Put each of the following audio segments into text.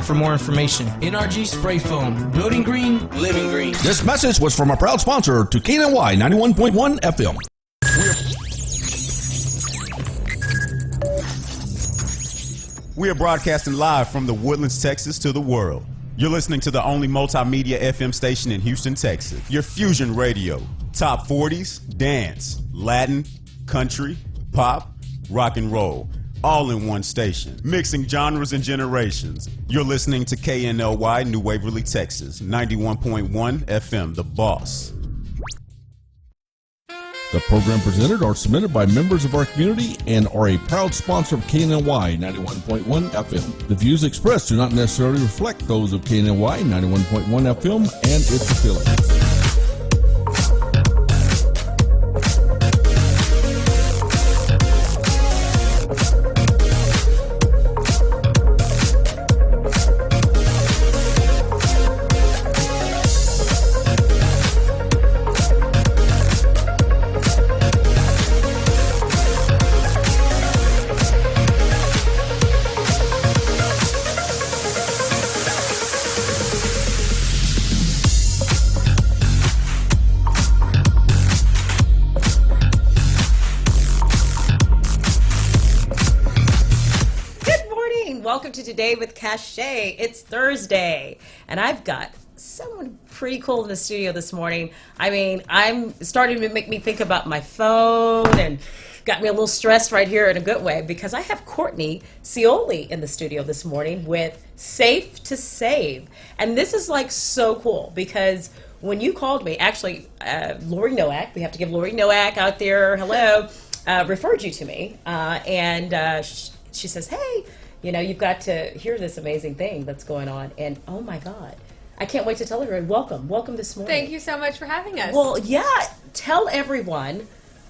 for more information. NRG Spray Foam. Building green, living green. This message was from a proud sponsor to KNLY 91.1 FM. We are broadcasting live from the Woodlands, Texas to the world. You're listening to the only multimedia FM station in Houston, Texas. Your Fusion Radio. Top 40s, dance, Latin, country, pop, rock and roll. All in one station. Mixing genres and generations. You're listening to KNLY New Waverly, Texas. 91.1 FM, The Boss. The program presented are submitted by members of our community and are a proud sponsor of KNLY 91.1 FM. The views expressed do not necessarily reflect those of KNLY 91.1 FM and its affiliates. Today with Cachet. It's Thursday, and I've got someone pretty cool in the studio this morning. I mean, I'm starting to make me think about my phone and got me a little stressed right here in a good way because I have Courtney Cioli in the studio this morning with Safe to Save. And this is like so cool because when you called me, actually, Lori Nowak, we have to give Lori Nowak out there, hello, referred you to me. She says, hey, you know, you've got to hear this amazing thing that's going on. And oh my God, I can't wait to tell everyone, welcome this morning. Thank you so much for having us. Well, yeah, tell everyone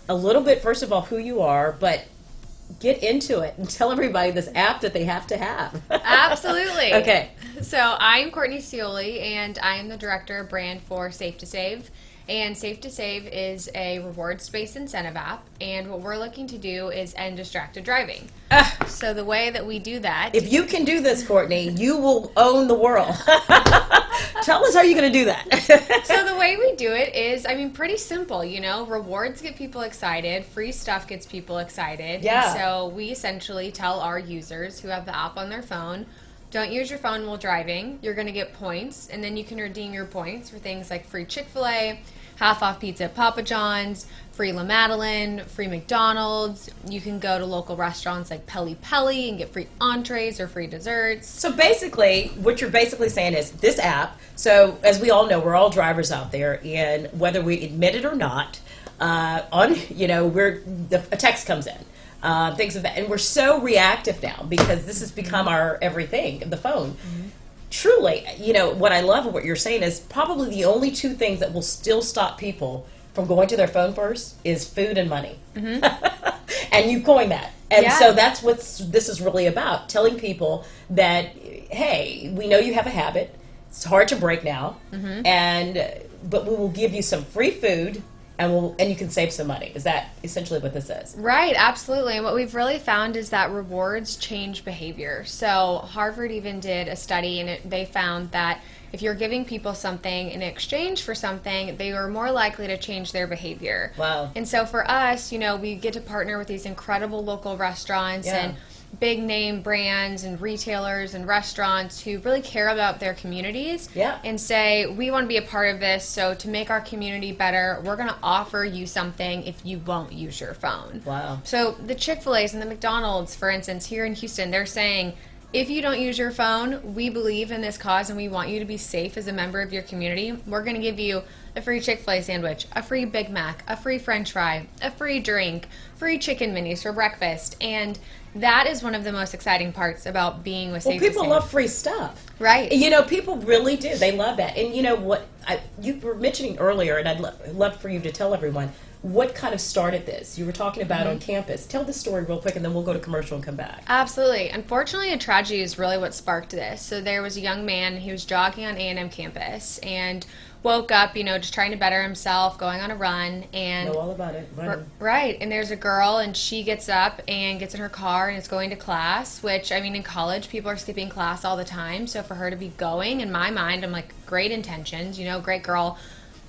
a little bit, first of all, who you are, but get into it and tell everybody this app that they have to have. Absolutely. Okay. So I'm Courtney Cioli, and I am the Director of Brand for Safe to Save. And Safe to Save is a rewards-based incentive app, and what we're looking to do is end distracted driving. So the way that we do that... If you can do this, Courtney, you will own the world. Tell us how you're going to do that. So the way we do it is, I mean, pretty simple, you know. Rewards get people excited. Free stuff gets people excited. Yeah. And so we essentially tell our users who have the app on their phone, don't use your phone while driving. You're going to get points, and then you can redeem your points for things like free Chick-fil-A, half-off pizza at Papa John's, free La Madeleine, free McDonald's. You can go to local restaurants like Peli Peli and get free entrees or free desserts. So basically, what you're basically saying is this app, so as we all know, we're all drivers out there, and whether we admit it or not, a text comes in. Things of that, and we're so reactive now because this has become our everything, the phone. Mm-hmm. Truly, you know, what I love of what you're saying is probably the only two things that will still stop people from going to their phone first is food and money. Mm-hmm. And you coined that. And so that's what this is really about, telling people that, hey, we know you have a habit. It's hard to break now, but we will give you some free food, and you can save some money. Is that essentially what this is? Right, absolutely. And what we've really found is that rewards change behavior. So Harvard even did a study, and they found that if you're giving people something in exchange for something, they are more likely to change their behavior. Wow. And so for us, you know, we get to partner with these incredible local restaurants and big name brands and retailers and restaurants who really care about their communities and say, we want to be a part of this, so to make our community better, we're going to offer you something if you won't use your phone. Wow. So the Chick-fil-A's and the McDonald's, for instance, here in Houston, they're saying, if you don't use your phone, we believe in this cause and we want you to be safe as a member of your community. We're going to give you a free Chick-fil-A sandwich, a free Big Mac, a free French fry, a free drink, free chicken minis for breakfast. And that is one of the most exciting parts about being with Safe to Save. People love free stuff. Right. You know, people really do. They love that. And you know what, you were mentioning earlier, and I'd love for you to tell everyone, what kind of started this? You were talking about on campus. Tell the story real quick, and then we'll go to commercial and come back. Absolutely. Unfortunately, a tragedy is really what sparked this. So there was a young man, he was jogging on A&M campus and woke up, just trying to better himself, going on a run. And Know all about it. Running. Right. And there's a girl, and she gets up and gets in her car and is going to class, which, in college, people are skipping class all the time. So for her to be going, in my mind, I'm like, great intentions, great girl.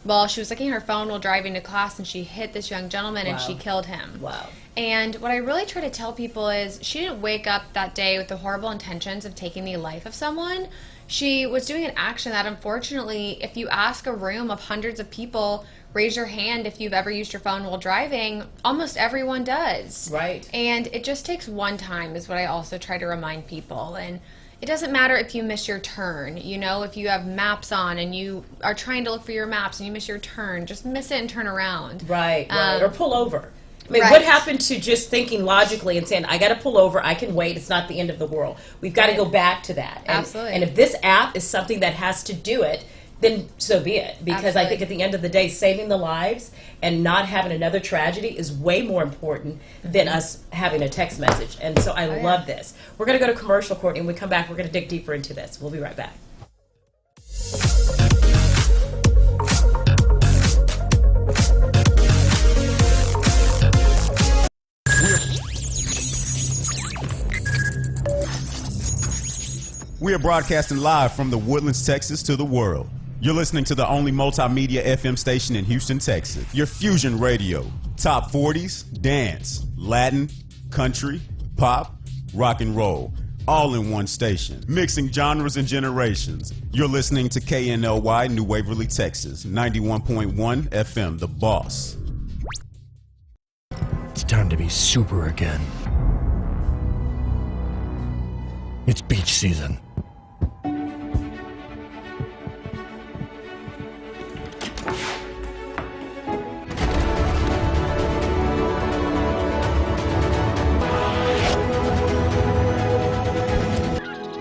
Well, she was looking at her phone while driving to class, and she hit this young gentleman, and she killed him. Wow. And what I really try to tell people is she didn't wake up that day with the horrible intentions of taking the life of someone. She was doing an action that, unfortunately, if you ask a room of hundreds of people, raise your hand if you've ever used your phone while driving, almost everyone does. Right. And it just takes one time is what I also try to remind people. And it doesn't matter if you miss your turn, if you have maps on and you are trying to look for your maps and you miss your turn, just miss it and turn around. Right. Or pull over. Right. What happened to just thinking logically and saying, I got to pull over, I can wait, it's not the end of the world. We've got to go back to that. Absolutely. And if this app is something that has to do it, then so be it. Because I think at the end of the day, saving the lives and not having another tragedy is way more important than us having a text message. And so I love this. We're going to go to commercial, Courtney. When we come back, we're going to dig deeper into this. We'll be right back. We are broadcasting live from the Woodlands, Texas to the world. You're listening to the only multimedia FM station in Houston, Texas. Your fusion radio. Top 40s, dance, Latin, country, pop, rock and roll. All in one station. Mixing genres and generations. You're listening to KNLY, New Waverly, Texas. 91.1 FM, The Boss. It's time to be super again. It's beach season.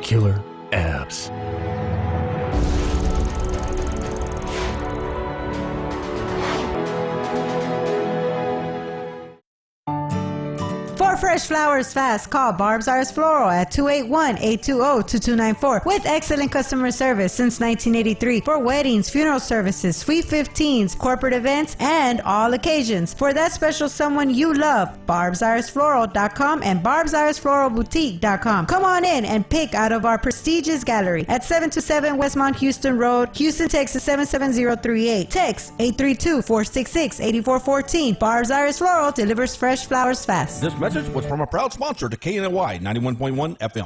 Killer abs. For fresh flowers fast, call Barb's Iris Floral at 281-820-2294 with excellent customer service since 1983 for weddings, funeral services, sweet 15s, corporate events, and all occasions. For that special someone you love, barbsirisfloral.com and barbsirisfloralboutique.com. Come on in and pick out of our prestigious gallery at 727 Westmont Houston Road, Houston, Texas 77038. Text 832-466-8414. Barb's Iris Floral delivers fresh flowers fast. This message was from a proud sponsor to KNLY 91.1 FM.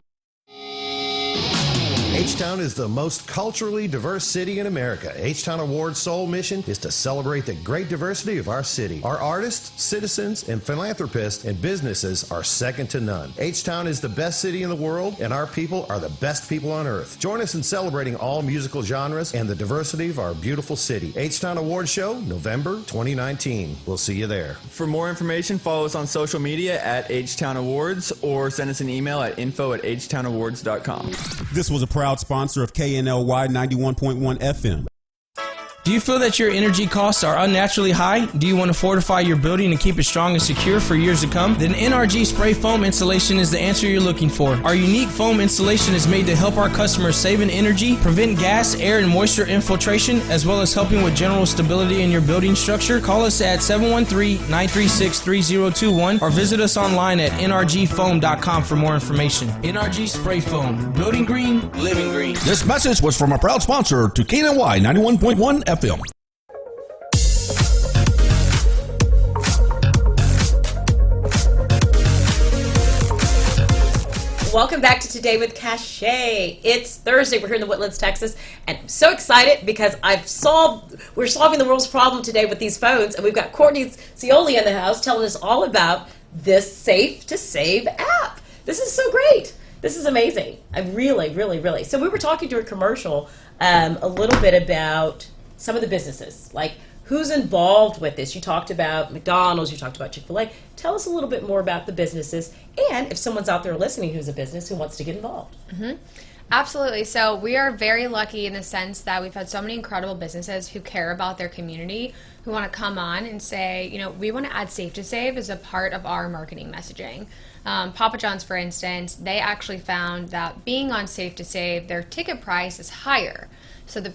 H-Town is the most culturally diverse city in America. H-Town Award's sole mission is to celebrate the great diversity of our city. Our artists, citizens, and philanthropists and businesses are second to none. H-Town is the best city in the world, and our people are the best people on earth. Join us in celebrating all musical genres and the diversity of our beautiful city. H-Town Award Show, November 2019. We'll see you there. For more information, follow us on social media at H-Town Awards or send us an email at info@htownawards.com. This was a proud sponsor of KNLY 91.1 FM. Do you feel that your energy costs are unnaturally high? Do you want to fortify your building and keep it strong and secure for years to come? Then NRG Spray Foam Installation is the answer you're looking for. Our unique foam installation is made to help our customers save in energy, prevent gas, air, and moisture infiltration, as well as helping with general stability in your building structure. Call us at 713-936-3021 or visit us online at nrgfoam.com for more information. NRG Spray Foam. Building green, living green. This message was from a proud sponsor to KNLY 91.1 FM. Welcome back to Today with Cachet. It's Thursday. We're here in the Woodlands, Texas, and I'm so excited because we're solving the world's problem today with these phones, and we've got Courtney Cioli in the house telling us all about this Safe to Save app. This is so great. This is amazing. I really. So we were talking during commercial a little bit about some of the businesses, like who's involved with this. You talked about McDonald's, you talked about Chick-fil-A. Tell us a little bit more about the businesses, and if someone's out there listening who's a business who wants to get involved. Absolutely. So we are very lucky in the sense that we've had so many incredible businesses who care about their community, who want to come on and say, we want to add Safe to Save as a part of our marketing messaging. Papa John's, for instance, they actually found that being on Safe to Save, their ticket price is higher. So the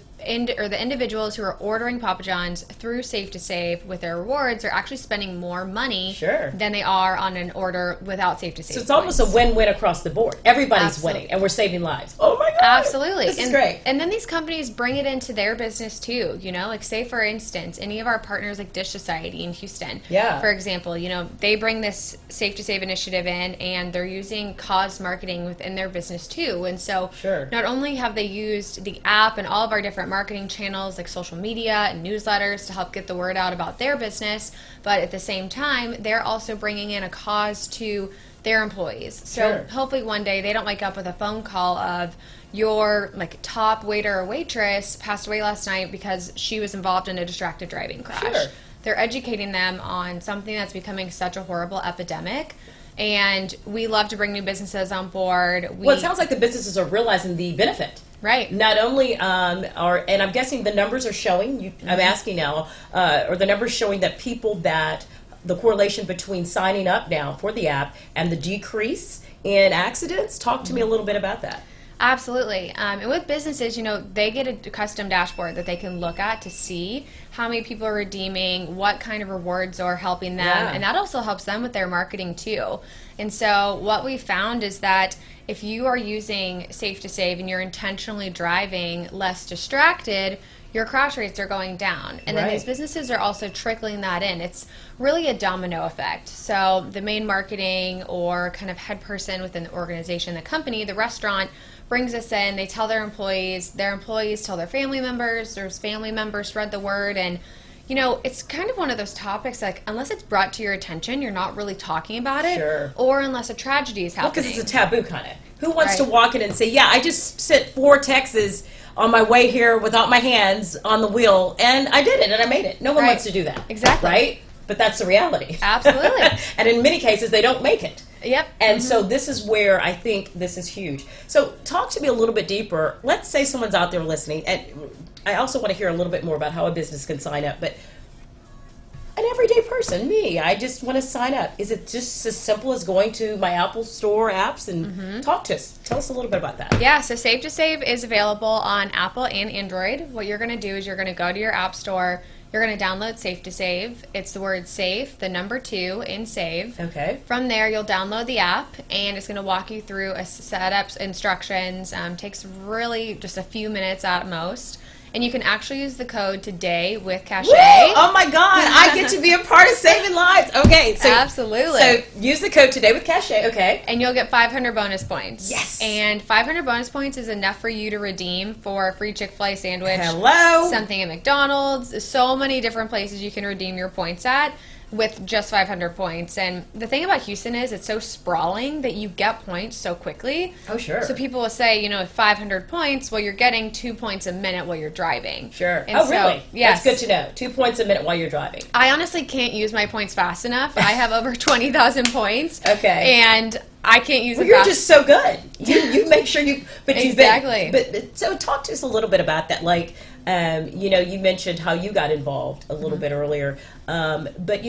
individuals who are ordering Papa John's through Safe to Save with their rewards are actually spending more money than they are on an order without Safe to Save. So it's almost a win-win across the board. Everybody's Absolutely. winning, and we're saving lives. Oh my God! Absolutely, This is great. And then these companies bring it into their business too. Like say for instance, any of our partners like Dish Society in Houston, for example, they bring this Safe to Save initiative in, and they're using cause marketing within their business too. And so not only have they used the app and all of our different marketing channels like social media and newsletters to help get the word out about their business, but at the same time, they're also bringing in a cause to their employees. So hopefully one day they don't wake up with a phone call of your top waiter or waitress passed away last night because she was involved in a distracted driving crash. They're educating them on something that's becoming such a horrible epidemic. And we love to bring new businesses on board. Well, it sounds like the businesses are realizing the benefit. Right. Not only and I'm guessing the numbers are showing, I'm asking now, are the numbers showing that the correlation between signing up now for the app and the decrease in accidents? Talk to me a little bit about that. Absolutely. And with businesses, they get a custom dashboard that they can look at to see how many people are redeeming, what kind of rewards are helping them, and that also helps them with their marketing too. And so what we found is that if you are using Safe to Save and you're intentionally driving less distracted, your crash rates are going down. And then these businesses are also trickling that in. It's really a domino effect. So the main marketing or kind of head person within the organization, the company, the restaurant, brings us in, they tell their employees tell their family members, there's family members spread the word, and it's kind of one of those topics, like, unless it's brought to your attention, you're not really talking about it, or unless a tragedy is happening. Because it's a taboo kind of. Who wants to walk in and say, yeah, I just sent 4 texts on my way here without my hands on the wheel, and I did it, and I made it. No one wants to do that. Exactly. Right? But that's the reality. Absolutely. And in many cases, they don't make it. Yep. And so this is where I think this is huge. So talk to me a little bit deeper. Let's say someone's out there listening, and I also want to hear a little bit more about how a business can sign up, but an everyday person, me, I just want to sign up. Is it just as simple as going to my Apple Store apps and talk to us? Tell us a little bit about that. Yeah, so Safe to Save is available on Apple and Android. What you're going to do is you're going to go to your App Store. You're going to download Safe to Save. It's the word safe, the number 2, in save. Okay. From there, you'll download the app, and it's going to walk you through a setup instructions. Takes really just a few minutes at most. And you can actually use the code today with Cachet. Woo! Oh my God, I get to be a part of saving lives. Okay, so absolutely. So use the code today with Cachet. Okay, and you'll get 500 bonus points. Yes, and 500 bonus points is enough for you to redeem for a free Chick-fil-A sandwich. Hello, something at McDonald's. So many different places you can redeem your points at with just 500 points. And the thing about Houston is it's so sprawling that you get points so quickly. Oh, sure. So people will say, 500 points, well, you're getting 2 points a minute while you're driving. Sure. And really? Yes. That's good to know. 2 points a minute while you're driving. I honestly can't use my points fast enough. I have over 20,000 points. Okay. And I can't use it you're fast. just so good. You make sure you... But exactly. But so talk to us a little bit about that. Like, you mentioned how you got involved a little bit earlier. But,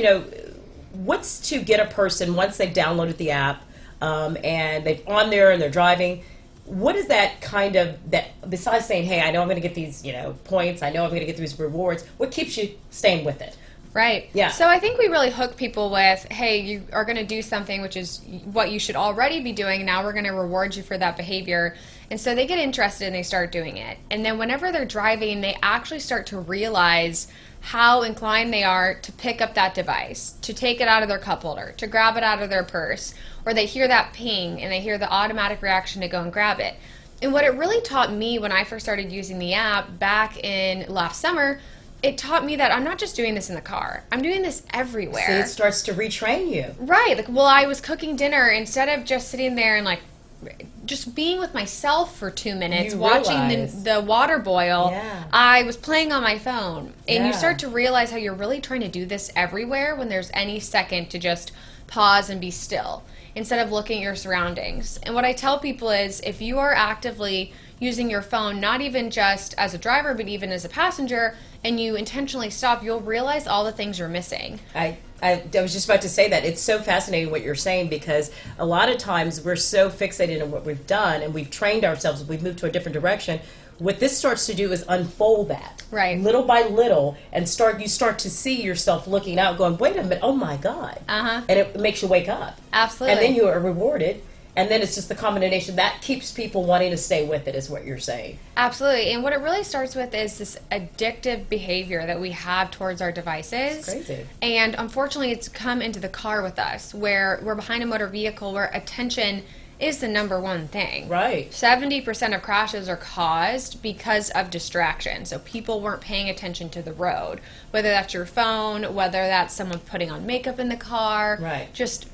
what's to get a person, once they've downloaded the app and they're on there and they're driving, what is that kind of, that besides saying, hey, I know I'm going to get these, points, I know I'm going to get these rewards, what keeps you staying with it? Right. Yeah. So I think we really hook people with, hey, you are going to do something which is what you should already be doing. Now we're going to reward you for that behavior. And so they get interested and they start doing it. And then whenever they're driving, they actually start to realize how inclined they are to pick up that device, to take it out of their cup holder, to grab it out of their purse, or they hear that ping and they hear the automatic reaction to go and grab it. And what it really taught me when I first started using the app back in last summer, it taught me that I'm not just doing this in the car. I'm doing this everywhere. See, it starts to retrain you. Right. I was cooking dinner, instead of just sitting there and just being with myself for 2 minutes, watching the water boil, I was playing on my phone. And you start to realize how you're really trying to do this everywhere when there's any second to just pause and be still. instead of looking at your surroundings. And what I tell people is if you are actively using your phone, not even just as a driver, but even as a passenger, and you intentionally stop, you'll realize all the things you're missing. I was just about to say that. It's so fascinating what you're saying, because a lot of times we're so fixated on what we've done and we've trained ourselves, we've moved to a different direction. What this starts to do is unfold that, right, little by little, and you start to see yourself looking out, going, "Wait a minute, oh my God!" And it makes you wake up. Absolutely. And then you are rewarded. And then it's just the combination that keeps people wanting to stay with it, is what you're saying. Absolutely. And what it really starts with is this addictive behavior that we have towards our devices. It's crazy. And unfortunately, it's come into the car with us, where we're behind a motor vehicle where attention is the number one thing. Right. 70% of crashes are caused because of distraction. So people weren't paying attention to the road, whether that's your phone, whether that's someone putting on makeup in the car, right, just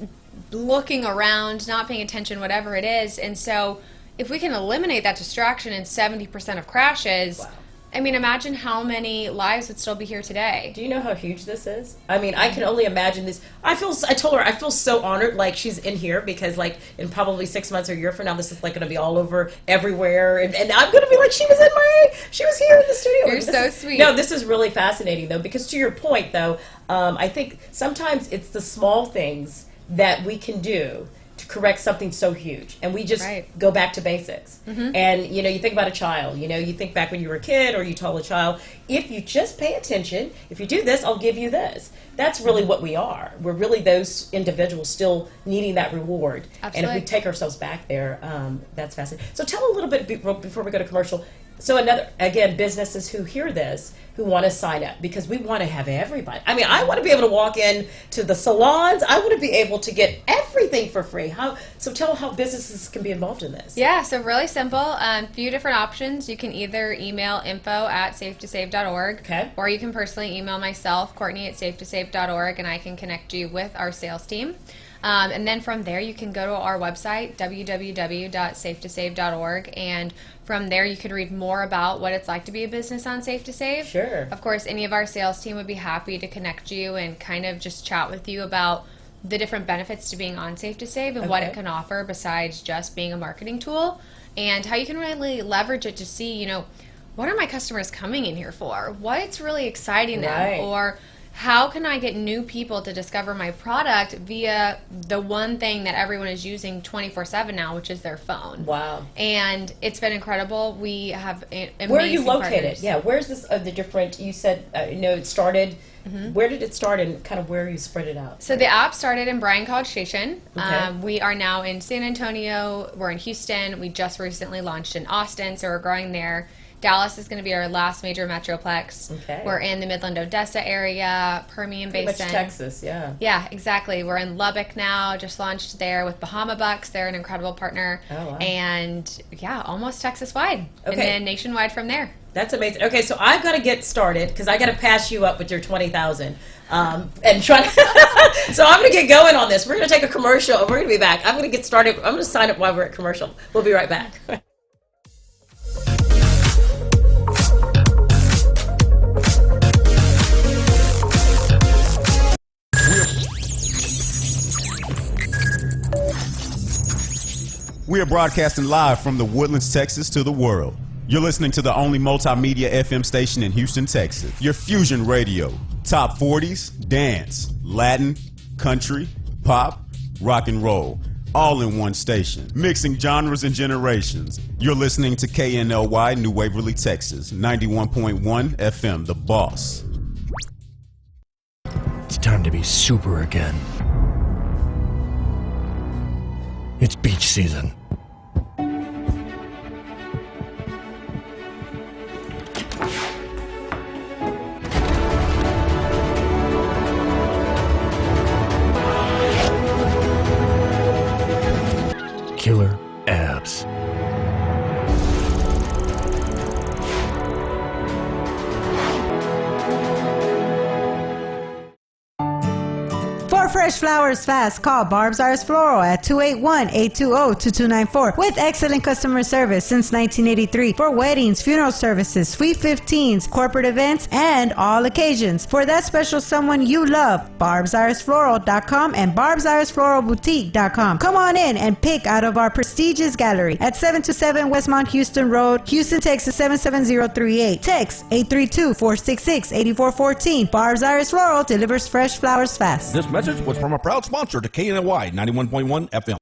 looking around, not paying attention, whatever it is. And so if we can eliminate that distraction in 70% of crashes, wow. I mean, imagine how many lives would still be here today. Do you know how huge this is? I mean, I can only imagine this. I told her, I feel so honored, like she's in here, because like in probably 6 months or a year from now, this is like going to be all over everywhere. And I'm going to be like, she was here in the studio. You're so sweet. No, this is really fascinating though, because to your point though, I think sometimes it's the small things that we can do to correct something so huge, and we just go back to basics. And you know, you think about a child, you know, you think back when you were a kid, or you told a child, if you just pay attention, if you do this, I'll give you this. That's really what we are. We're really those individuals still needing that reward. Absolutely. And if we take ourselves back there, that's fascinating. So tell a little bit before we go to commercial. So again, businesses who hear this, who want to sign up, because we want to have everybody. I mean, I want to be able to walk in to the salons. I want to be able to get everything for free. So tell how businesses can be involved in this. Yeah, so really simple. Few different options. You can either email info@safetosave.org, okay, or you can personally email myself, Courtney@safetosave.org, and I can connect you with our sales team. And then from there, you can go to our website, www.safetosave.org, and from there you can read more about what it's like to be a business on Safe to Save. Sure. Of course, any of our sales team would be happy to connect you and kind of just chat with you about the different benefits to being on Safe to Save and what it can offer besides just being a marketing tool, and how you can really leverage it to see, you know, what are my customers coming in here for? What's really exciting them? Or how can I get new people to discover my product via the one thing that everyone is using 24/7 now, which is their phone? Wow. And it's been incredible. We have amazing Where are you located? partners. Yeah, where's this, the different, you said, you know, it started, where did it start, and kind of where you spread it out? So the app started in Bryan College Station. Okay. We are now in San Antonio. We're in Houston. We just recently launched in Austin, so we're growing there. Dallas is going to be our last major metroplex. Okay. We're in the Midland, Odessa area, Permian Pretty Basin. much Texas, yeah. Yeah, exactly. We're in Lubbock now, just launched there with Bahama Bucks. They're an incredible partner. Oh, wow. And yeah, almost Texas-wide. Okay. And then nationwide from there. That's amazing. Okay, so I've got to get started because I got to pass you up with your 20,000, and try. So I'm going to get going on this. We're going to take a commercial, and we're going to be back. I'm going to get started. I'm going to sign up while we're at commercial. We'll be right back. We are broadcasting live from the Woodlands, Texas to the world. You're listening to the only multimedia FM station in Houston, Texas. Your Fusion Radio. Top 40s, dance, Latin, country, pop, rock and roll. All in one station. Mixing genres and generations. You're listening to KNLY, New Waverly, Texas. 91.1 FM, The Boss. It's time to be super again. It's beach season. Killer abs. For fresh flowers fast. Call Barb's Iris Floral at 281-820-2294 with excellent customer service since 1983 for weddings, funeral services, sweet 15s, corporate events, and all occasions. For that special someone you love, barbsirisfloral.com and barbsirisfloralboutique.com. Come on in and pick out of our prestigious gallery at 727 Westmont Houston Road, Houston, Texas 77038. Text 832-466-8414. Barb's Iris Floral delivers fresh flowers fast. This message was from a proud sponsor to KNLY 91.1 FM.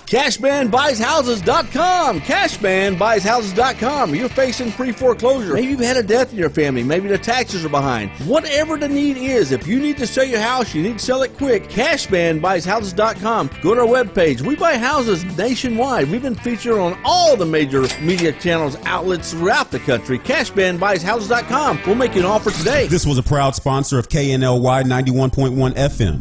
CashmanBuysHouses.com. CashmanBuysHouses.com. You're facing pre-foreclosure. Maybe you've had a death in your family. Maybe the taxes are behind. Whatever the need is, if you need to sell your house, you need to sell it quick. CashmanBuysHouses.com. Go to our webpage. We buy houses nationwide. We've been featured on all the major media channels, outlets throughout the country. CashmanBuysHouses.com. We'll make you an offer today. This was a proud sponsor of KNLY 91.1 FM.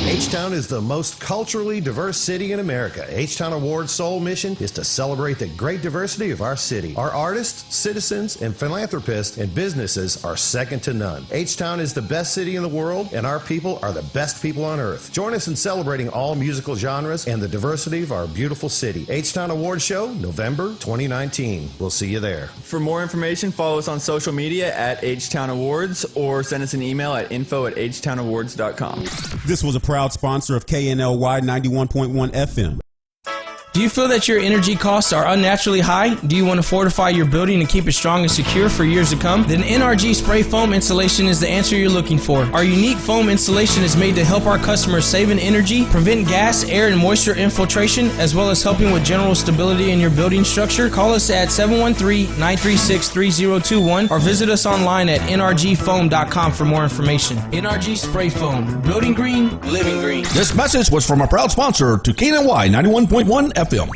H-Town is the most culturally diverse city in America. H-Town Award's sole mission is to celebrate the great diversity of our city. Our artists, citizens, and philanthropists and businesses are second to none. H-Town is the best city in the world, and our people are the best people on earth. Join us in celebrating all musical genres and the diversity of our beautiful city. H-Town Award Show, November 2019. We'll see you there. For more information, follow us on social media at H-Town Awards or send us an email at info@htownawards.com. This was a proud sponsor of KNLY 91.1 FM. Do you feel that your energy costs are unnaturally high? Do you want to fortify your building and keep it strong and secure for years to come? Then NRG Spray Foam Insulation is the answer you're looking for. Our unique foam insulation is made to help our customers save in energy, prevent gas, air, and moisture infiltration, as well as helping with general stability in your building structure. Call us at 713-936-3021 or visit us online at nrgfoam.com for more information. NRG Spray Foam. Building green, living green. This message was from a proud sponsor to KNLY 91.1 FM.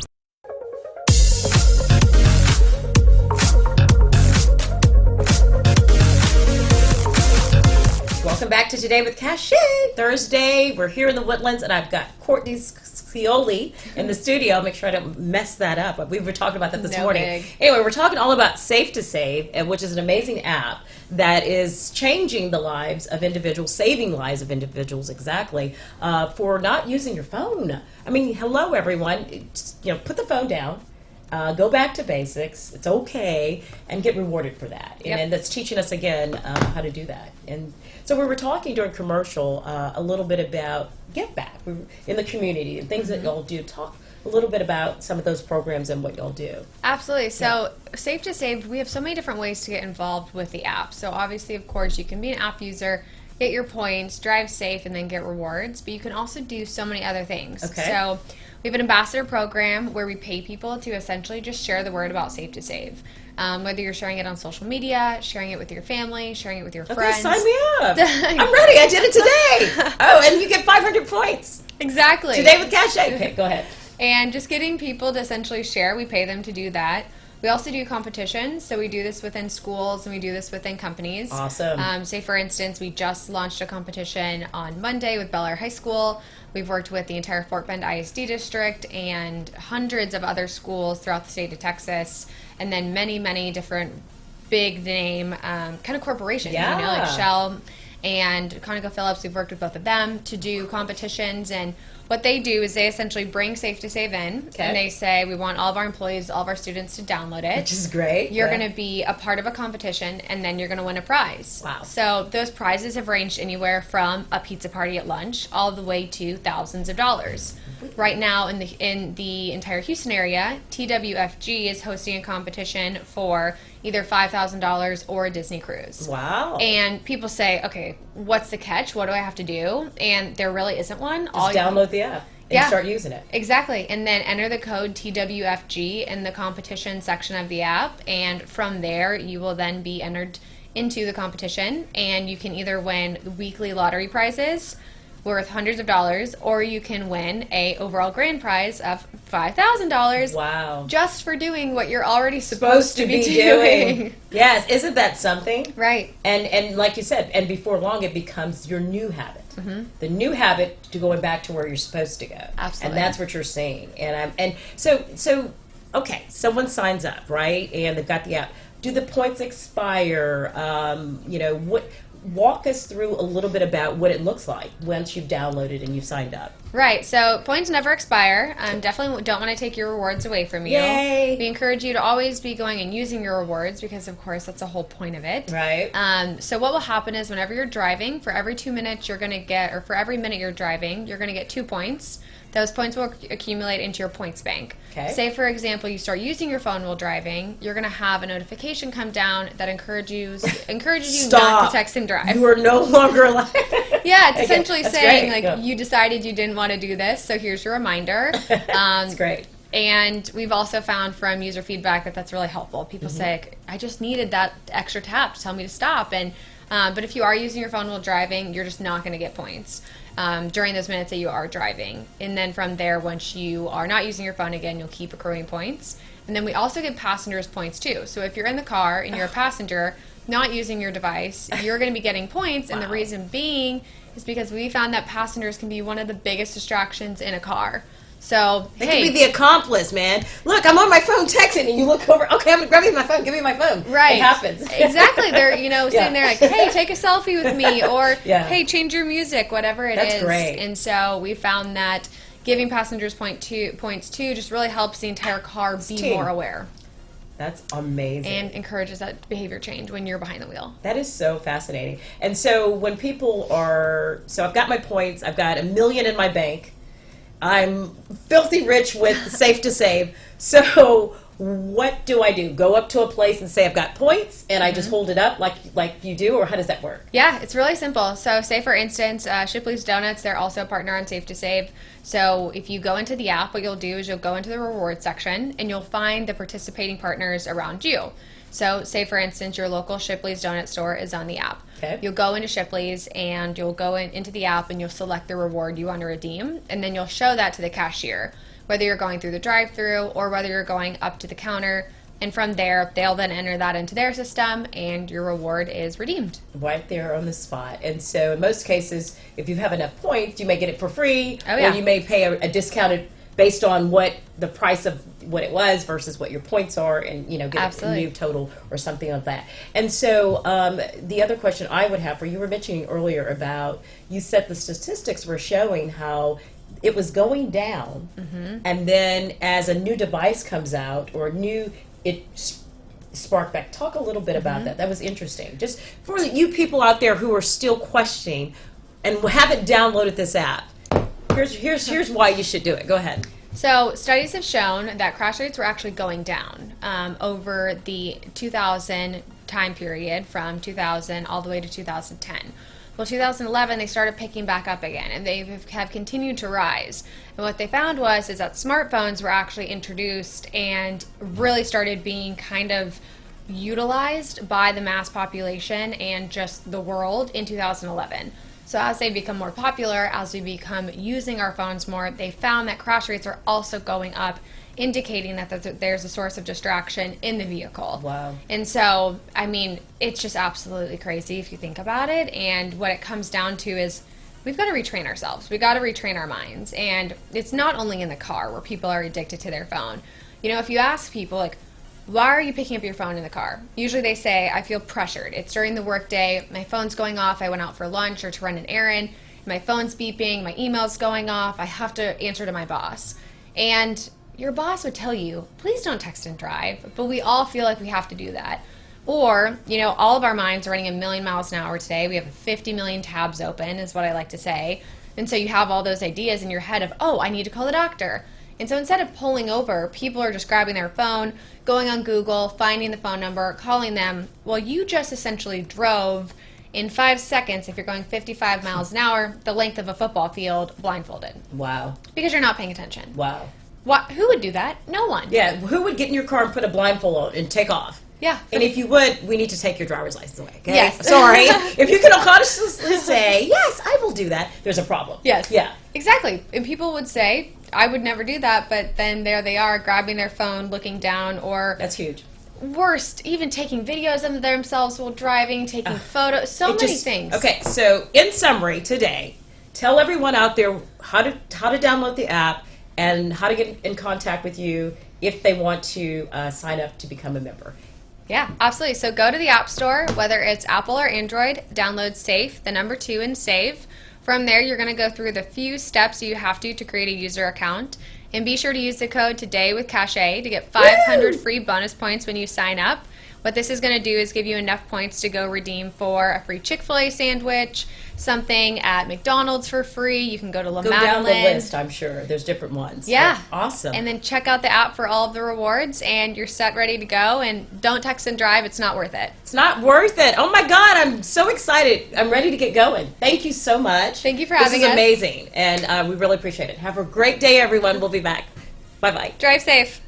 Welcome back to Today with Cachet. Thursday, we're here in the Woodlands, and I've got Courtney Scioli in the studio. Make sure I don't mess that up. We were talking about that this morning. Big. Anyway, we're talking all about Safe to Save, which is an amazing app that is changing the lives of individuals, saving lives of individuals, exactly, for not using your phone. I mean, hello, everyone. Put the phone down. Go back to basics. It's okay, and get rewarded for that. Yep. And that's teaching us again how to do that. And so we were talking during commercial a little bit about give back in the community and things that y'all do. Talk a little bit about some of those programs and what y'all do. Absolutely. So Safe to Save, we have so many different ways to get involved with the app. So obviously, of course, you can be an app user, get your points, drive safe, and then get rewards. But you can also do so many other things. Okay. So we have an ambassador program where we pay people to essentially just share the word about Safe to Save. Whether you're sharing it on social media, sharing it with your family, sharing it with your friends. Okay, sign me up. I'm ready. I did it today. Oh, and you get 500 points. Exactly. Today with Cachet. Okay, go ahead. And just getting people to essentially share, we pay them to do that. We also do competitions, so we do this within schools and we do this within companies. Awesome. Say, for instance, we just launched a competition on Monday with Bel Air High School. We've worked with the entire Fort Bend ISD district and hundreds of other schools throughout the state of Texas, and then many, many different big name kind of corporations, like Shell and ConocoPhillips. We've worked with both of them to do competitions, and what they do is they essentially bring Safe to Save in, and they say, we want all of our employees, all of our students to download it. Which is great. You're going to be a part of a competition, and then you're going to win a prize. Wow. So those prizes have ranged anywhere from a pizza party at lunch all the way to thousands of dollars. Right now in the entire Houston area, TWFG is hosting a competition for either $5,000 or a Disney cruise. Wow. And people say, okay, what's the catch? What do I have to do? And there really isn't one. Just download the app and start using it. Exactly. And then enter the code TWFG in the competition section of the app. And from there, you will then be entered into the competition. And you can either win weekly lottery prizes worth hundreds of dollars, or you can win a overall grand prize of $5,000. Wow. Just for doing what you're already supposed to be doing. Yes, isn't that something? Right. And like you said, and before long it becomes your new habit. The new habit to going back to where you're supposed to go. Absolutely. And that's what you're saying. And so okay, someone signs up, right? And they've got the app. Do the points expire? walk us through a little bit about what it looks like once you've downloaded and you've signed up. Right, so points never expire. Definitely don't want to take your rewards away from you. Yay! We encourage you to always be going and using your rewards because, of course, that's the whole point of it. Right. So what will happen is whenever you're driving, for every 2 minutes you're going to get, or for every minute you're driving, you're going to get 2 points. Those points will accumulate into your points bank. Okay. Say, for example, you start using your phone while driving, you're going to have a notification come down that encourages you not to text and drive. You are no longer allowed. Yeah, it's essentially That's saying, great. like, you decided you didn't want to do this, so here's your reminder. That's great. And we've also found from user feedback that that's really helpful. People say, I just needed that extra tap to tell me to stop. And but if you are using your phone while driving, you're just not going to get points during those minutes that you are driving. And then from there, once you are not using your phone again, you'll keep accruing points. And then we also give passengers points too. So if you're in the car and you're a passenger not using your device, you're going to be getting points. And the reason being is because we found that passengers can be one of the biggest distractions in a car. So, They could be the accomplice, man. Look, I'm on my phone texting, and you look over. Okay, I'm grabbing my phone. Give me my phone. Right. It happens. Exactly. They're, sitting there like, hey, take a selfie with me, or Yeah. hey, change your music, whatever it is. That's great. And so we found that giving passengers points too just really helps the entire car be team. more aware That's amazing. and encourages that behavior change when you're behind the wheel. That is so fascinating. And so when people are, so I've got my points, I've got $1 million in my bank, I'm filthy rich with Safe to Save. So what do I do? Go up to a place and say I've got points, and I just hold it up like you do, or how does that work? Yeah, it's really simple. So say, for instance, Shipley's Donuts, they're also a partner on Safe to Save. So if you go into the app, what you'll do is you'll go into the rewards section, and you'll find the participating partners around you. So say, for instance, your local Shipley's Donut store is on the app. Okay. You'll go into Shipley's, and you'll go into the app, and you'll select the reward you want to redeem, and then you'll show that to the cashier, whether you're going through the drive-thru or whether you're going up to the counter. And from there, they'll then enter that into their system, and your reward is redeemed. Right there on the spot. And so in most cases, if you have enough points, you may get it for free, Oh, yeah. or you may pay a discounted based on what the price of what it was versus what your points are, and get Absolutely. a new total or something like that. And so the other question I would have for you were mentioning earlier about, you said the statistics were showing how it was going down, and then as a new device comes out or spark back. Talk a little bit about that. That was interesting. Just for you people out there who are still questioning and haven't downloaded this app, here's why you should do it. Go ahead. So studies have shown that crash rates were actually going down over the 2000 time period, from 2000 all the way to 2010. Well, 2011, they started picking back up again, and they have continued to rise. And what they found is that smartphones were actually introduced and really started being kind of utilized by the mass population and just the world in 2011. So as they become more popular, as we become using our phones more, they found that crash rates are also going up, indicating that there's a source of distraction in the vehicle. Wow. And so, I mean, it's just absolutely crazy if you think about it. And what it comes down to is we've got to retrain ourselves. We've got to retrain our minds. And it's not only in the car where people are addicted to their phone. If you ask people, like, why are you picking up your phone in the car? Usually they say, I feel pressured. It's during the workday. My phone's going off. I went out for lunch or to run an errand. My phone's beeping. My email's going off. I have to answer to my boss. And your boss would tell you, please don't text and drive, but we all feel like we have to do that. Or, all of our minds are running 1,000,000 miles an hour today. We have 50 million tabs open, is what I like to say. And so you have all those ideas in your head of, oh, I need to call the doctor. And so instead of pulling over, people are just grabbing their phone, going on Google, finding the phone number, calling them. Well, you just essentially drove in 5 seconds, if you're going 55 miles an hour, the length of a football field blindfolded. Wow. Because you're not paying attention. Wow. Who would do that? No one. Yeah, who would get in your car and put a blindfold on and take off? Yeah. And if you would, we need to take your driver's license away. Okay? Yes. Sorry. If you can honestly say, yes, I will do that, there's a problem. Yes. Yeah. Exactly. And people would say, I would never do that, but then there they are grabbing their phone, looking down, or That's huge. worst, even taking videos of themselves while driving, taking photos, so many things. Okay, so in summary today, tell everyone out there how to download the app and how to get in contact with you if they want to sign up to become a member. Yeah, absolutely. So go to the App Store, whether it's Apple or Android, download Safe, the number 2 and Save. From there, you're going to go through the few steps you have to create a user account. And be sure to use the code TODAY with Cache to get 500 free bonus points when you sign up. What this is going to do is give you enough points to go redeem for a free Chick-fil-A sandwich, something at McDonald's for free. You can go to La Go down the Madeleine. list, I'm sure. There's different ones. Yeah. Awesome. And then check out the app for all of the rewards, and you're set, ready to go. And don't text and drive. It's not worth it. It's not worth it. Oh my God, I'm so excited. I'm ready to get going. Thank you so much. Thank you for having This us. is amazing, and we really appreciate it. Have a great day, everyone. We'll be back. Bye-bye. Drive safe.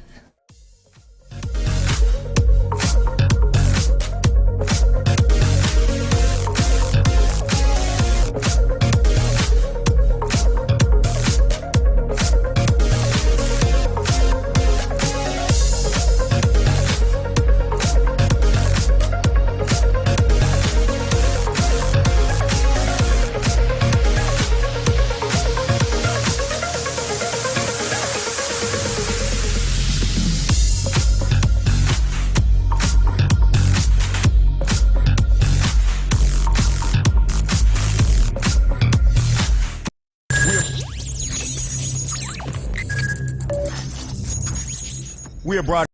We are broadcasting